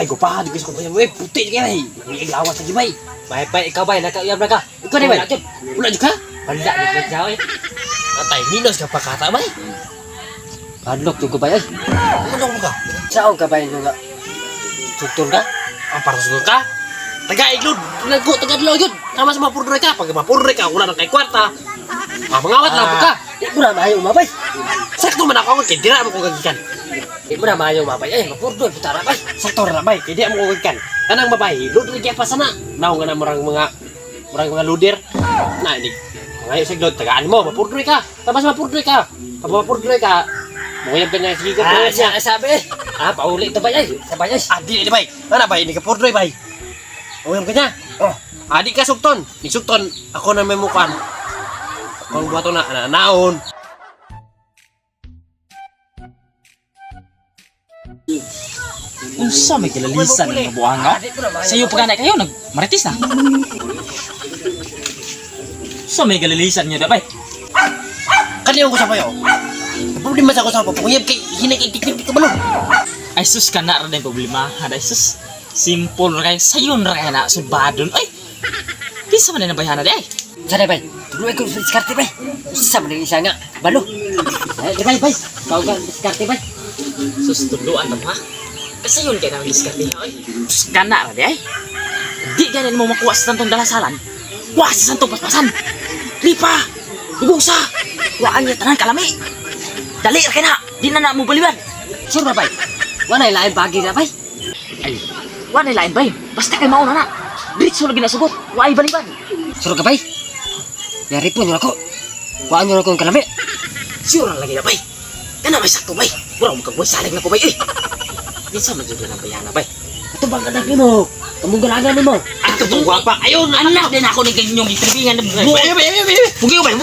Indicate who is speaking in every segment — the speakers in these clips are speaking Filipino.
Speaker 1: Ay, gupahan, di ko pa yan, puti ka bay. May iglawas lagi bay.
Speaker 2: Bay, ikaw bay, nakauyab na ka.
Speaker 1: Ikaw na bay. Wala juga.
Speaker 2: Wala, di ka eh. Atay, minus ka pa kata bay.
Speaker 1: Padlock juga bay.
Speaker 2: Ano mo ka?
Speaker 1: Saan ka bay nga? Tutur ka?
Speaker 2: Ang para sugot ka? Taga-iglod, nagko, taga-dalaw yun. Tama sa mapurdoy ka. Pag mapurdoy ka, wala nang kay kwarta. Mangawat lang po ka.
Speaker 1: Di mo na maayo mabay.
Speaker 2: Sakto man ako, kaya mo kong gagikan.
Speaker 1: Di mo na maayo mabay. Ay, mapurdoy, putara bay.
Speaker 2: Sakto na bay, kaya mo kong gagikan. Kanang babae, lud lagi pa sana. Naw nga na mga luder. Na, hindi. Ngayon sa glod, tagaan mo, mapurdoy ka. Tapos mapurdoy ka. Pag mapurdoy ka, mungayab ka niya, sige ko.
Speaker 1: Sabi. Pauli ito bay ay. Sabay ay.
Speaker 2: Di bay. Ano bay, hindi ka purdoy bay. Mungayab ka niya. Oh, di ka sukton. Di sukton, ako na may mukan. Kung buhato na, naon.
Speaker 3: Unsa may kilalisan ng buanga? Sayo pa kayo nagmaritis na. Sa may kilalisan niyo dapat.
Speaker 2: Kaniyong ko sa payo. Problema sa ko sa pagpuyab kay hinay-itik-tik ka ba no?
Speaker 3: Ay sus ka na rin problema. Ay sus. Simple ra kay sayo ra kay na subadon. Ay. Bisa man na bayana di ay.
Speaker 1: Sana bay. Tuloy ko sa diskarte bay. Sa man isa nga. Balo. Ay, bay. Kau ka diskarte bay.
Speaker 3: Sus tuluan ta ha. Kasi yun kay nang diskarte ay. Sus ka na ra di ay. Di ganin mo makuha sa tantong dalasalan. Wa sa santong paspasan. Lipa. Ibusa. Waan niya tanan kalami. Dali ra kay na. Di na mo baliwan.
Speaker 1: Sure ba bay? Wala lain bagi na bay.
Speaker 3: Ay. Wa na lain bay. Basta kay mauna na. Diretso lagi nasugot. Wa ay baliwan.
Speaker 1: Sure ka bay? Yari po nyo ako. Waan nyo na akong kalami.
Speaker 3: Sure lagi na bay. Kana may sakto bay. Wala mo kagway saling na ko bay. Minsan man jud na bayana bay.
Speaker 1: Ito bang anak ni mo? Kamong galagan ni mo.
Speaker 3: Ato tong gwapa. Ayun anak din ako ni ganyong itribingan. Buhay bay. Bugi bay.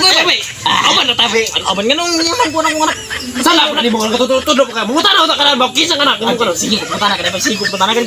Speaker 3: Aman na tabi. Aman nga nung naman ko nang anak.
Speaker 2: Sala ko na di mo ka tutudok ka. Mungutanaw ta ka na, bakisa ka na.
Speaker 3: Sige, punta na ka na. Sige, punta na ka.